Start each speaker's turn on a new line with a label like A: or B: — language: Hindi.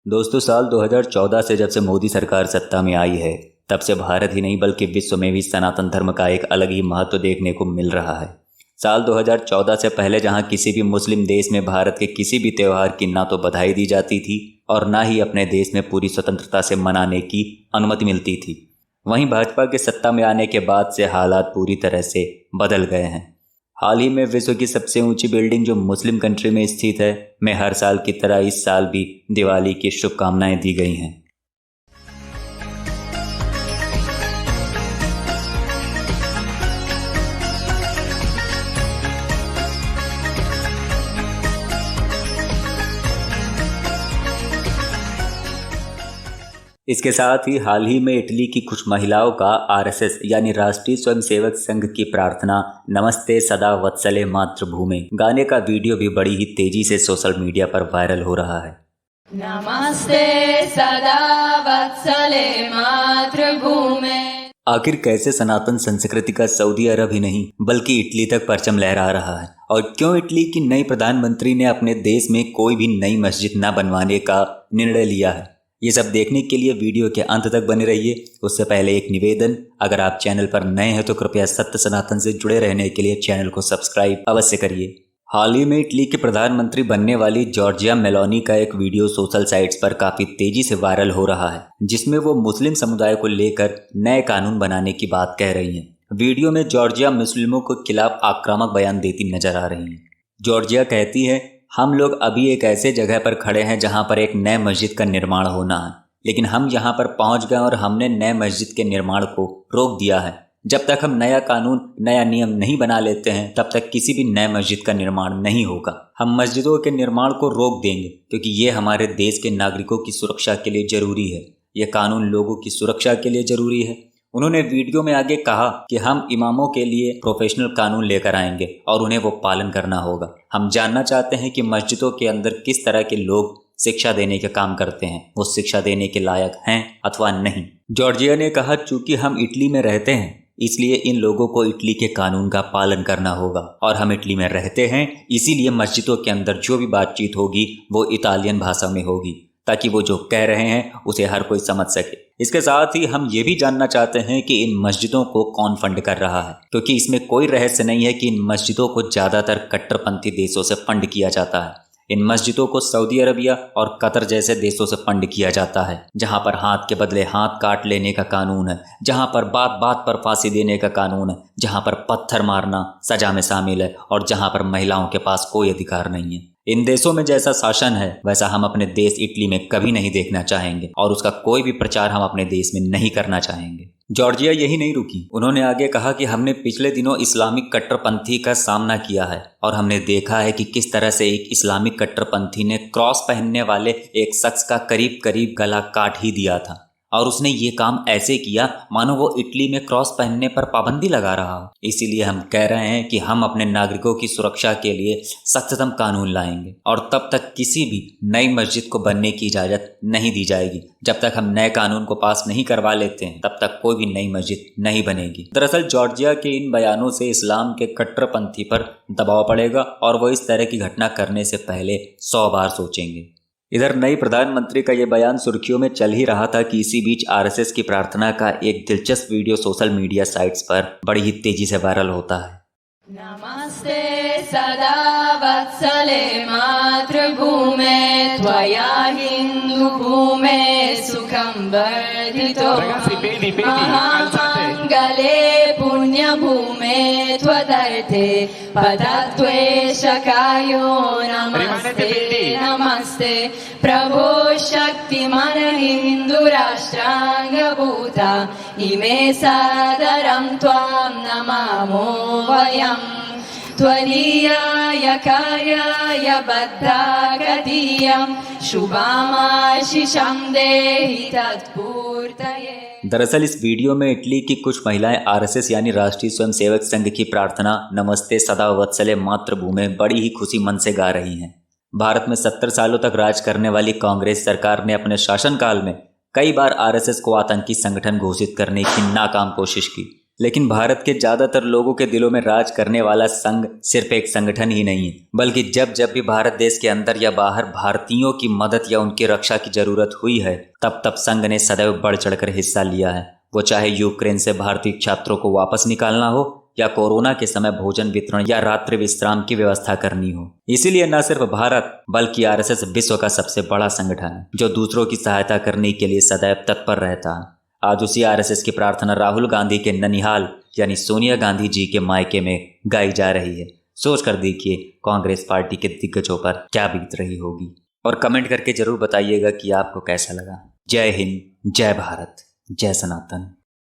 A: दोस्तों, साल 2014 से जब से मोदी सरकार सत्ता में आई है, तब से भारत ही नहीं बल्कि विश्व में भी सनातन धर्म का एक अलग ही महत्व देखने को मिल रहा है। साल 2014 से पहले जहां किसी भी मुस्लिम देश में भारत के किसी भी त्यौहार की ना तो बधाई दी जाती थी और ना ही अपने देश में पूरी स्वतंत्रता से मनाने की अनुमति मिलती थी, वहीं भाजपा के सत्ता में आने के बाद से हालात पूरी तरह से बदल गए हैं। हाल ही में विश्व की सबसे ऊंची बिल्डिंग जो मुस्लिम कंट्री में स्थित है, में हर साल की तरह इस साल भी दिवाली की शुभकामनाएं दी गई हैं। इसके साथ ही हाल ही में इटली की कुछ महिलाओं का आरएसएस यानी राष्ट्रीय स्वयंसेवक संघ की प्रार्थना नमस्ते सदा वत्सले मातृभूमि गाने का वीडियो भी बड़ी ही तेजी से सोशल मीडिया पर वायरल हो रहा है।
B: नमस्ते सदा वत्सले मातृभूमि।
A: आखिर कैसे सनातन संस्कृति का सऊदी अरब ही नहीं बल्कि इटली तक परचम लहरा रहा है, और क्यों इटली की नई प्रधानमंत्री ने अपने देश में कोई भी नई मस्जिद न बनवाने का निर्णय लिया है, ये सब देखने के लिए वीडियो के अंत तक बने रहिए। उससे पहले एक निवेदन, अगर आप चैनल पर नए हैं तो कृपया सत्य सनातन से जुड़े रहने के लिए चैनल को सब्सक्राइब अवश्य करिए। हाल ही में इटली के प्रधानमंत्री बनने वाली जॉर्जिया मेलोनी का एक वीडियो सोशल साइट्स पर काफी तेजी से वायरल हो रहा है, जिसमें वो मुस्लिम समुदाय को लेकर नए कानून बनाने की बात कह रही हैं। वीडियो में जॉर्जिया मुस्लिमों के खिलाफ आक्रामक बयान देती नजर आ रही हैं। जॉर्जिया कहती है, हम लोग अभी एक ऐसे जगह पर खड़े हैं जहां पर एक नए मस्जिद का निर्माण होना है, लेकिन हम यहां पर पहुंच गए और हमने नए मस्जिद के निर्माण को रोक दिया है। जब तक हम नया कानून नया नियम नहीं बना लेते हैं, तब तक किसी भी नए मस्जिद का निर्माण नहीं होगा। हम मस्जिदों के निर्माण को रोक देंगे क्योंकि ये हमारे देश के नागरिकों की सुरक्षा के लिए जरूरी है। ये कानून लोगों की सुरक्षा के लिए जरूरी है। उन्होंने वीडियो में आगे कहा कि हम इमामों के लिए प्रोफेशनल कानून लेकर आएंगे और उन्हें वो पालन करना होगा। हम जानना चाहते हैं कि मस्जिदों के अंदर किस तरह के लोग शिक्षा देने के काम करते हैं, वो शिक्षा देने के लायक हैं अथवा नहीं। जॉर्जिया ने कहा, चूंकि हम इटली में रहते हैं इसलिए इन लोगों को इटली के कानून का पालन करना होगा, और हम इटली में रहते हैं इसीलिए मस्जिदों के अंदर जो भी बातचीत होगी वो इटालियन भाषा में होगी, ताकि वो जो कह रहे हैं उसे हर कोई समझ सके। इसके साथ ही हम ये भी जानना चाहते हैं कि इन मस्जिदों को कौन फंड कर रहा है, क्योंकि इसमें कोई रहस्य नहीं है कि इन मस्जिदों को ज़्यादातर कट्टरपंथी देशों से फंड किया जाता है। इन मस्जिदों को सऊदी अरबिया और कतर जैसे देशों से फंड किया जाता है, जहां पर हाथ के बदले हाथ काट लेने का कानून है, जहां पर बात बात पर फांसी देने का कानून है, जहां पर पत्थर मारना सजा में शामिल है, और जहां पर महिलाओं के पास कोई अधिकार नहीं है। इन देशों में जैसा शासन है वैसा हम अपने देश इटली में कभी नहीं देखना चाहेंगे, और उसका कोई भी प्रचार हम अपने देश में नहीं करना चाहेंगे। जॉर्जिया यही नहीं रुकी, उन्होंने आगे कहा कि हमने पिछले दिनों इस्लामिक कट्टरपंथी का सामना किया है और हमने देखा है कि किस तरह से एक इस्लामिक कट्टरपंथी ने क्रॉस पहनने वाले एक शख्स का करीब करीब गला काट ही दिया था, और उसने ये काम ऐसे किया मानो वो इटली में क्रॉस पहनने पर पाबंदी लगा रहा हो। इसीलिए हम कह रहे हैं कि हम अपने नागरिकों की सुरक्षा के लिए सख्ततम कानून लाएंगे, और तब तक किसी भी नई मस्जिद को बनने की इजाज़त नहीं दी जाएगी। जब तक हम नए कानून को पास नहीं करवा लेते हैं तब तक कोई भी नई मस्जिद नहीं बनेगी। दरअसल जॉर्जिया के इन बयानों से इस्लाम के कट्टरपंथी पर दबाव पड़ेगा और वो इस तरह की घटना करने से पहले 100 बार सोचेंगे। इधर नई प्रधानमंत्री का ये बयान सुर्खियों में चल ही रहा था कि इसी बीच आरएसएस की प्रार्थना का एक दिलचस्प वीडियो सोशल मीडिया साइट्स पर बड़ी ही तेजी से वायरल होता है।
B: नमस्ते सदा वत्सले मातृभूमे त्वया हिंदू भूमे सुखं वर्धितो महामंगले पुण्यभूमे त्वदर्थे पदत्वेशकायो नमस्ते नमस्ते प्रभो शक्तिमान हिंदू राष्ट्रांगभूता इमे सादरं त्वां नमामो वयम् त्वदीयाय कार्याय बद्धागतीयं शुभामाशिषं देहि तत्पूर्तये।
A: दरअसल इस वीडियो में इटली की कुछ महिलाएं आरएसएस यानी राष्ट्रीय स्वयंसेवक संघ की प्रार्थना नमस्ते सदा वत्सले मातृभूमि बड़ी ही खुशी मन से गा रही हैं। भारत में 70 सालों तक राज करने वाली कांग्रेस सरकार ने अपने शासनकाल में कई बार आरएसएस को आतंकी संगठन घोषित करने की नाकाम कोशिश की, लेकिन भारत के ज्यादातर लोगों के दिलों में राज करने वाला संघ सिर्फ एक संगठन ही नहीं है, बल्कि जब जब भी भारत देश के अंदर या बाहर भारतीयों की मदद या उनकी रक्षा की जरूरत हुई है, तब तब संघ ने सदैव बढ़ चढ़कर हिस्सा लिया है। वो चाहे यूक्रेन से भारतीय छात्रों को वापस निकालना हो या कोरोना के समय भोजन वितरण या रात्रि विश्राम की व्यवस्था करनी हो। इसीलिए न सिर्फ भारत बल्कि आरएसएस विश्व का सबसे बड़ा संगठन है, जो दूसरों की सहायता करने के लिए सदैव तत्पर रहता है। आज उसी आरएसएस की प्रार्थना राहुल गांधी के ननिहाल यानी सोनिया गांधी जी के मायके में गाई जा रही है। सोच कर देखिए कांग्रेस पार्टी के दिग्गजों पर क्या बीत रही होगी। और कमेंट करके जरूर बताइएगा कि आपको कैसा लगा। जय हिंद, जय भारत, जय सनातन।